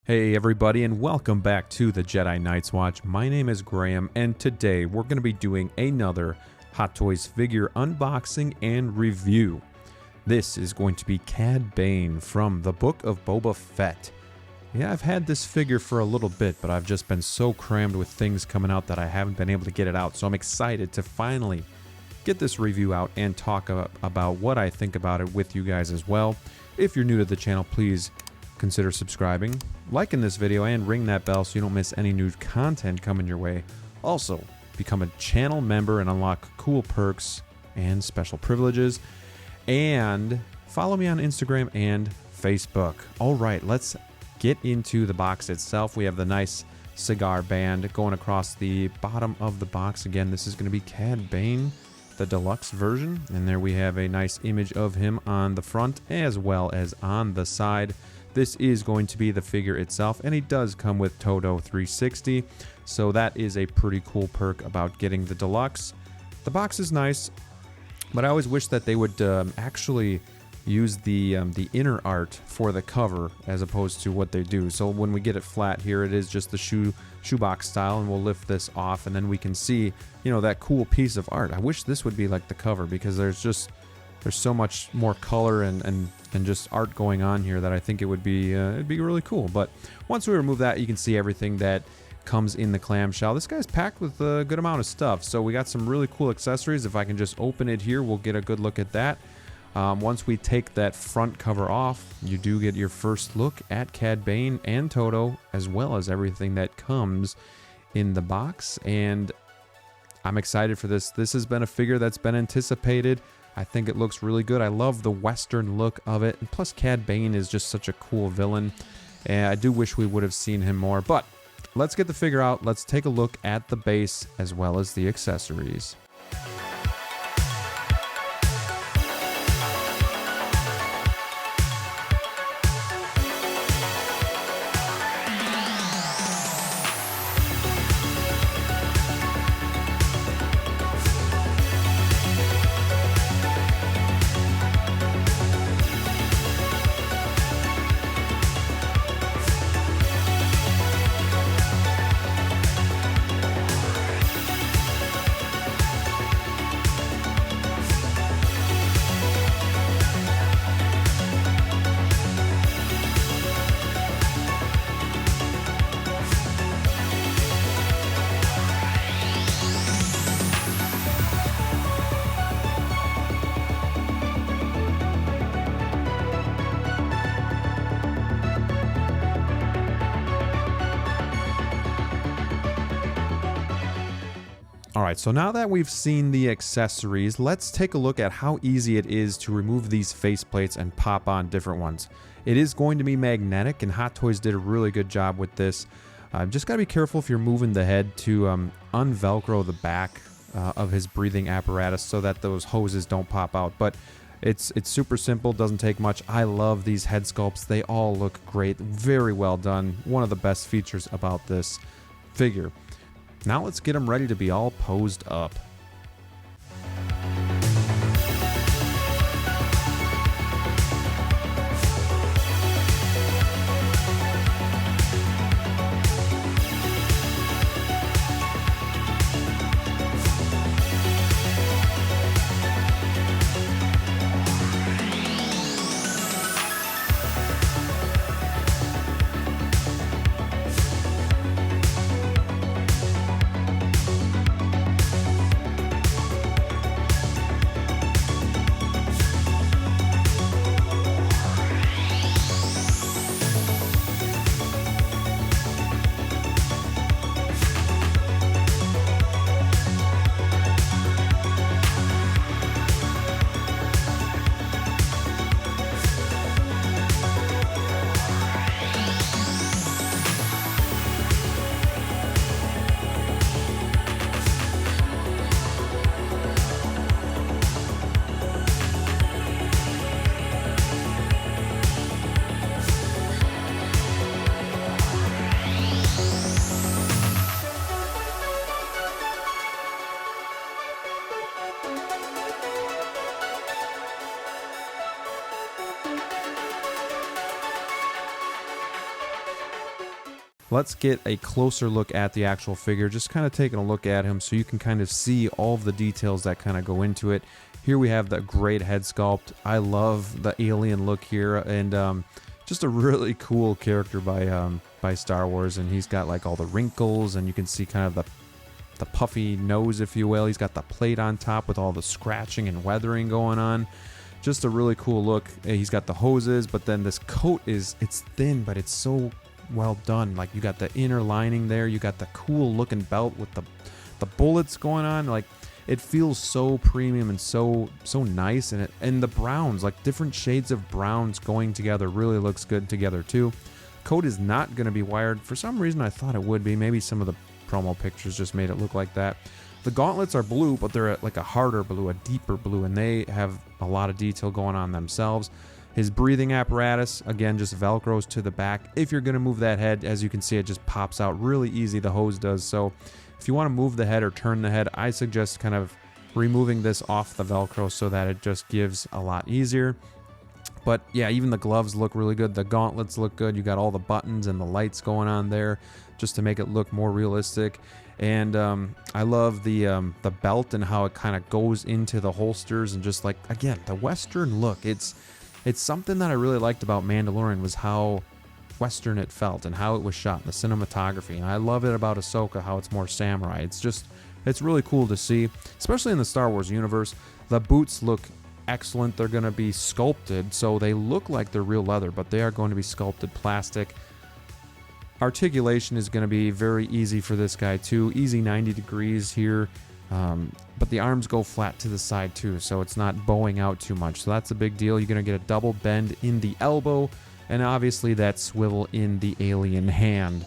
Hey everybody, and welcome back to the Jedi Night's Watch. My name is Graham, and today we're going to be doing another Hot Toys figure unboxing and review. This is going to be Cad Bane from the Book of Boba Fett. Yeah, I've had this figure for a little bit, but I've just been so crammed with things coming out that I haven't been able to get it out, so I'm excited to finally get this review out and talk about what I think about it with you guys as well. If you're new to the channel, please consider subscribing, liking this video, and ring that bell so you don't miss any new content coming your way. Also, become a channel member and unlock cool perks and special privileges. And follow me on Instagram and Facebook. All right, let's get into the box itself. We have the nice cigar band going across the bottom of the box. Again, this is going to be Cad Bane, the deluxe version. And there we have a nice image of him on the front as well as on the side. This is going to be the figure itself, and he does come with Todo 360, so that is a pretty cool perk about getting the deluxe. The box is nice, but I always wish that they would actually use the inner art for the cover as opposed to what they do. So when we get it flat here, it is just the shoebox style, and we'll lift this off, and then we can see, you know, that cool piece of art. I wish this would be like the cover, because there's so much more color and just art going on here that I think it'd be really cool. But once we remove that, you can see everything that comes in the clamshell. This guy's packed with a good amount of stuff, so we got some really cool accessories. If I can just open it here, we'll get a good look at that. Once we take that front cover off, you do get your first look at Cad Bane and Todo, as well as everything that comes in the box, and I'm excited for this. This has been a figure that's been anticipated. I think it looks really good. I love the Western look of it. And plus, Cad Bane is just such a cool villain. And I do wish we would have seen him more. But let's get the figure out. Let's take a look at the base as well as the accessories. Alright, so now that we've seen the accessories, let's take a look at how easy it is to remove these faceplates and pop on different ones. It is going to be magnetic, and Hot Toys did a really good job with this. Just gotta be careful if you're moving the head to unvelcro the back of his breathing apparatus so that those hoses don't pop out. But it's super simple, doesn't take much. I love these head sculpts. They all look great, very well done. One of the best features about this figure. Now let's get them ready to be all posed up. let's get a closer look at the actual figure, just kind of taking a look at him so you can kind of see all of the details that kind of go into it. Here we have the great head sculpt. I love the alien look here, and just a really cool character by Star Wars, and he's got like all the wrinkles, and you can see kind of the puffy nose, if you will. He's got the plate on top with all the scratching and weathering going on. Just a really cool look. He's got the hoses, but then this coat it's thin, but it's so well done. Like, you got the inner lining there, you got the cool looking belt with the bullets going on. Like, it feels so premium and so nice, and the browns, like different shades of browns going together, really looks good together too. Coat is not going to be wired. For some reason I thought it would be. Maybe some of the promo pictures just made it look like that. The gauntlets are blue, but they're like a harder blue, a deeper blue, and they have a lot of detail going on themselves. His breathing apparatus, again, just velcros to the back. If you're going to move that head, as you can see, it just pops out really easy, the hose does. So if you want to move the head or turn the head, I suggest kind of removing this off the velcro so that it just gives a lot easier. But yeah, even the gloves look really good. The gauntlets look good. You got all the buttons and the lights going on there just to make it look more realistic. And I love the belt and how it kind of goes into the holsters, and just like, again, the Western look. It's something that I really liked about Mandalorian, was how Western it felt and how it was shot, the cinematography. And I love it about Ahsoka, how it's more samurai. It's really cool to see, especially in the Star Wars universe. The boots look excellent. They're going to be sculpted, so they look like they're real leather, but they are going to be sculpted plastic. Articulation is going to be very easy for this guy too. Easy 90 degrees here, but the arms go flat to the side too, so it's not bowing out too much. So that's a big deal. You're going to get a double bend in the elbow, and obviously that swivel in the alien hand.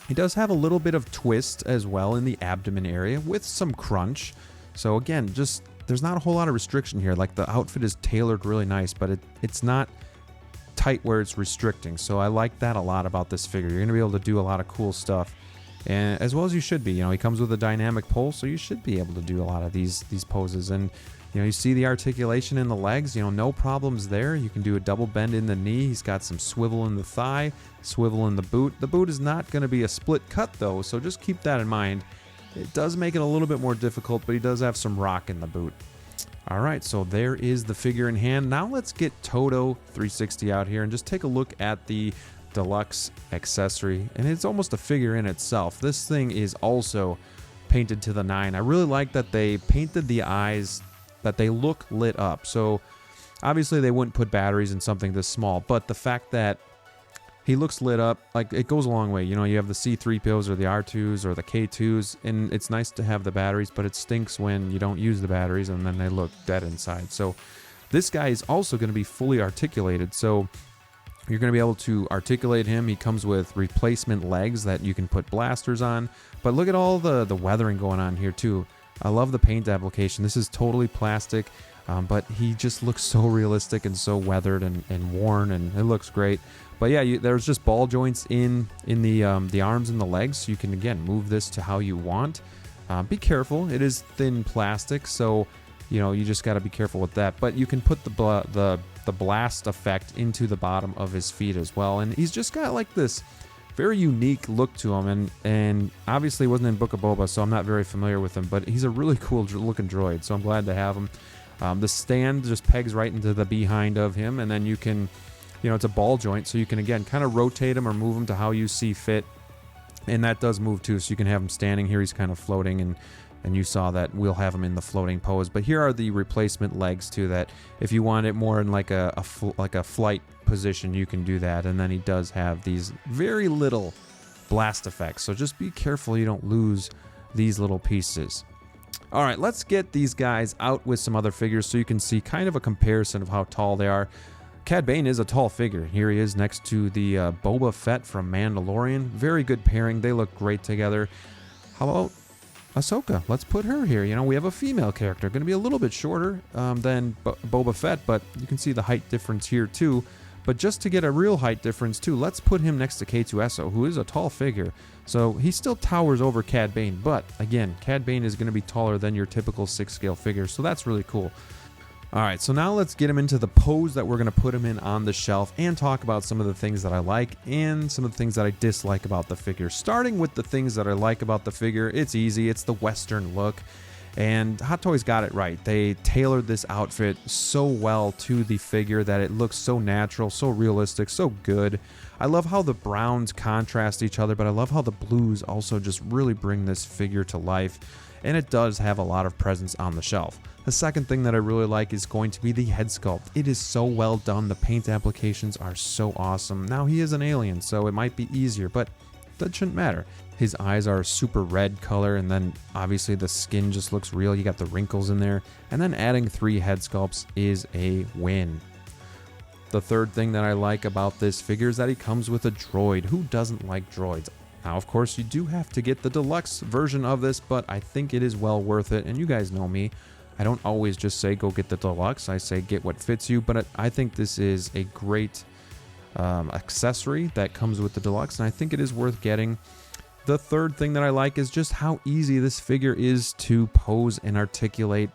He does have a little bit of twist as well in the abdomen area with some crunch. So again, just there's not a whole lot of restriction here. Like, the outfit is tailored really nice, but it's not tight where it's restricting. So I like that a lot about this figure. You're going to be able to do a lot of cool stuff, and as well as you should be. You know, he comes with a dynamic pole, so you should be able to do a lot of these poses. And you know, you see the articulation in the legs, you know, no problems there. You can do a double bend in the knee. He's got some swivel in the thigh, swivel in the boot. The boot is not going to be a split cut though, so just keep that in mind. It does make it a little bit more difficult, but he does have some rock in the boot. All right, so there is the figure in hand. Now let's get Todo 360 out here and just take a look at the deluxe accessory. And it's almost a figure in itself. This thing is also painted to the nine. I really like that they painted the eyes, that they look lit up. So obviously they wouldn't put batteries in something this small, but the fact that he looks lit up, like, it goes a long way. You know, you have the C-3POs or the R2s or the K2s, and it's nice to have the batteries, but it stinks when you don't use the batteries and then they look dead inside. So this guy is also going to be fully articulated, so you're going to be able to articulate him. He comes with replacement legs that you can put blasters on, but look at all the weathering going on here too. I love the paint application. This is totally plastic, but he just looks so realistic and so weathered and worn, and it looks great. But yeah, there's just ball joints in the arms and the legs, so you can, again, move this to how you want. Be careful. It is thin plastic, so you know, you just got to be careful with that. But you can put the blast effect into the bottom of his feet as well, and he's just got like this very unique look to him, and obviously wasn't in Book of Boba, so I'm not very familiar with him, but he's a really cool looking droid, so I'm glad to have him. The stand just pegs right into the behind of him, and then you can, you know, it's a ball joint, so you can, again, kind of rotate him or move him to how you see fit, and that does move too, so you can have him standing here. He's kind of floating, and you saw that we'll have him in the floating pose. But here are the replacement legs too, that if you want it more in like a flight position, you can do that. And then he does have these very little blast effects, so just be careful you don't lose these little pieces. All right, let's get these guys out with some other figures so you can see kind of a comparison of how tall they are. Cad Bane is a tall figure. Here he is next to the Boba Fett from Mandalorian. Very good pairing. They look great together. How about Ahsoka? Let's put her here. You know, we have a female character. Going to be a little bit shorter than Boba Fett, but you can see the height difference here too. But just to get a real height difference too, let's put him next to K2SO, who is a tall figure. So he still towers over Cad Bane, but again, Cad Bane is going to be taller than your typical 6-scale figure, so that's really cool. All right, so now let's get him into the pose that we're going to put him in on the shelf and talk about some of the things that I like and some of the things that I dislike about the figure. Starting with the things that I like about the figure, it's easy. It's the Western look. And Hot Toys got it right. They tailored this outfit so well to the figure that it looks so natural, so realistic, so good. I love how the browns contrast each other, but I love how the blues also just really bring this figure to life. And it does have a lot of presence on the shelf. The second thing that I really like is going to be the head sculpt. It is so well done. The paint applications are so awesome. Now he is an alien, so it might be easier, but that shouldn't matter. His eyes are a super red color, and then obviously the skin just looks real. You got the wrinkles in there, and then adding 3 head sculpts is a win. The third thing that I like about this figure is that he comes with a droid. Who doesn't like droids? Now, of course, you do have to get the deluxe version of this, but I think it is well worth it. And you guys know me. I don't always just say go get the deluxe. I say get what fits you, but I think this is a great accessory that comes with the deluxe, and I think it is worth getting. The third thing that I like is just how easy this figure is to pose and articulate.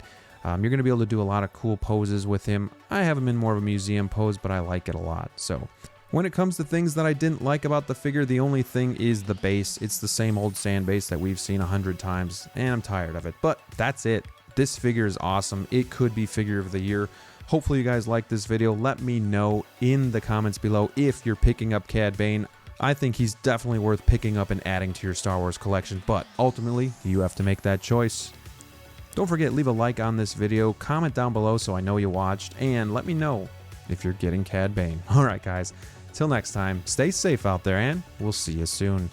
You're going to be able to do a lot of cool poses with him. I have him in more of a museum pose, but I like it a lot. So when it comes to things that I didn't like about the figure, the only thing is the base. It's the same old sand base that we've seen 100 times, and I'm tired of it. But that's it. This figure is awesome. It could be figure of the year. Hopefully you guys like this video. Let me know in the comments below if you're picking up Cad Bane. I think he's definitely worth picking up and adding to your Star Wars collection, but ultimately you have to make that choice. Don't forget, leave a like on this video, comment down below so I know you watched, and let me know if you're getting Cad Bane. Alright guys, till next time, stay safe out there, and we'll see you soon.